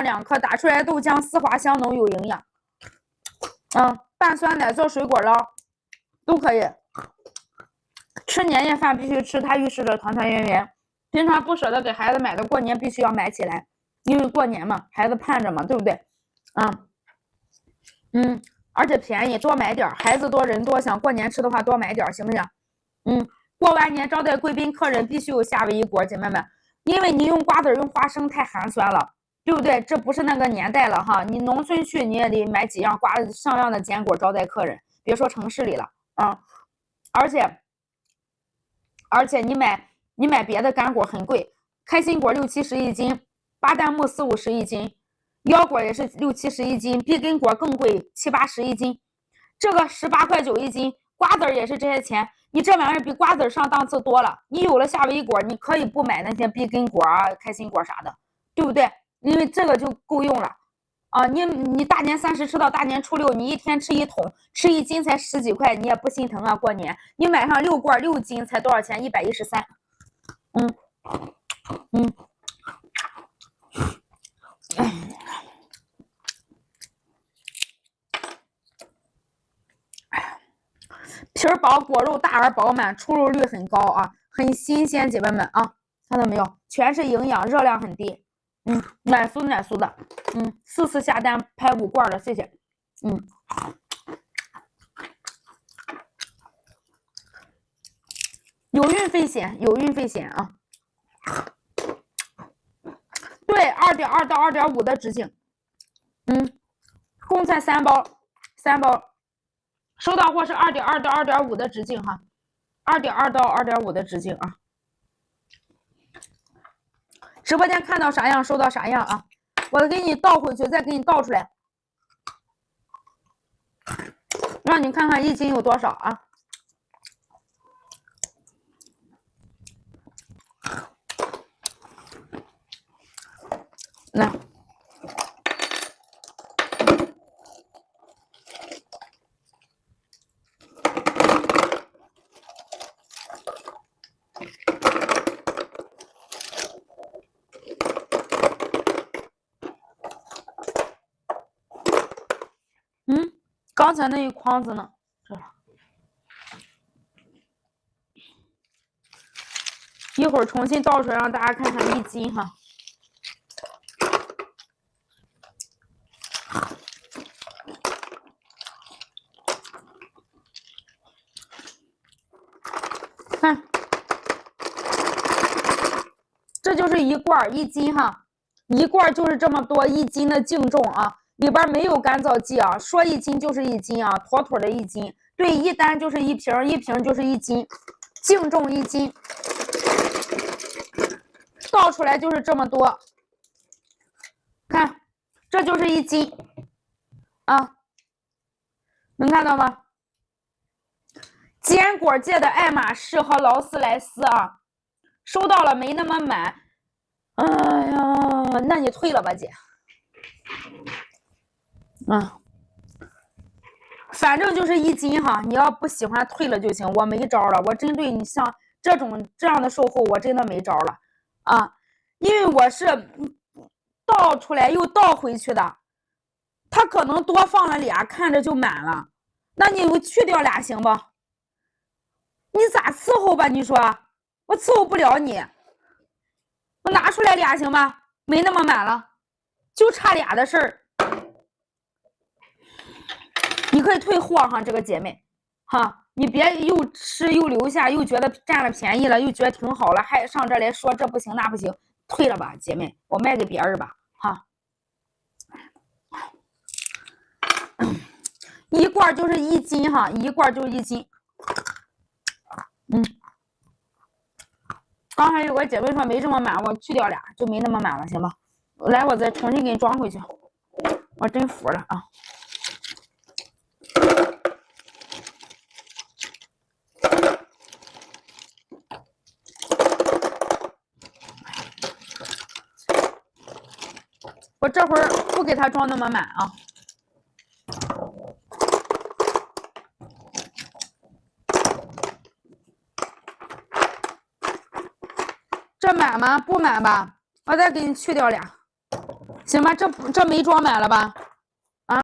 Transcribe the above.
2克，打出来豆浆丝滑香浓有营养。拌酸奶做水果捞都可以。吃年夜饭必须吃，它预示着团团圆圆。平常不舍得给孩子买的，过年必须要买起来，因为过年嘛，孩子盼着嘛，对不对？而且便宜，多买点，孩子多人多，想过年吃的话多买点，行不行？过完年招待贵宾客人必须有夏威夷果，姐妹们，因为你用瓜子用花生太寒酸了，对不对？这不是那个年代了哈，你农村去你也得买几样像样的坚果招待客人，别说城市里了而且你买别的干果很贵，开心果6、70一斤，巴旦木4、50一斤，腰果也是6、70一斤，碧根果更贵7、80一斤，这个18块9一斤，瓜子也是这些钱，你这玩意儿比瓜子上档次多了。你有了夏威夷果，你可以不买那些碧根果啊、开心果啥的，对不对？因为这个就够用了啊！你大年30吃到大年初6，你一天吃1桶，吃1斤才10几块，你也不心疼啊？过年你买上6罐6斤才多少钱？113。皮儿薄，果肉大而饱满，出肉率很高啊，很新鲜，姐妹们啊，看到没有？全是营养，热量很低。奶酥的。4次下单拍5罐的，谢谢。有运费险啊。对，2.2到2.5的直径。贡菜3包，收到货是2.2到2.5的直径哈，2.2到2.5的直径啊。直播间看到啥样收到啥样啊，我给你倒回去，再给你倒出来，让你看看1斤有多少啊。来。刚才那一筐子呢？这了。一会儿重新倒出来让大家看看1斤哈。看，这就是1罐1斤哈，1罐就是这么多1斤的净重啊。里边没有干燥剂啊，说1斤就是1斤啊，妥妥的1斤。对，一单就是1瓶，1瓶就是1斤，净重1斤，倒出来就是这么多。看，这就是1斤啊，能看到吗？坚果界的爱马仕和劳斯莱斯啊，收到了没那么满。哎呀，那你退了吧，姐。反正就是1斤哈，你要不喜欢退了就行，我没招了。我针对你像这样的售后，我真的没招了啊，因为我是倒出来又倒回去的，他可能多放了俩，看着就满了。那你去掉俩行不？你咋伺候吧？你说我伺候不了你，我拿出来俩行吧？没那么满了，就差俩的事儿。你可以退货哈，这个姐妹哈，你别又吃又留下，又觉得占了便宜了，又觉得挺好了，还上这来说这不行那不行，退了吧，姐妹，我卖给别人吧哈。1罐就是1斤哈，1罐就是1斤。刚才有个姐妹说没这么满，我去掉俩就没那么满了，行吧？来，我再重新给你装回去，我真服了啊。我这会儿不给它装那么满啊。这满吗？不满吧？我再给你去掉俩，行吧，这没装满了吧？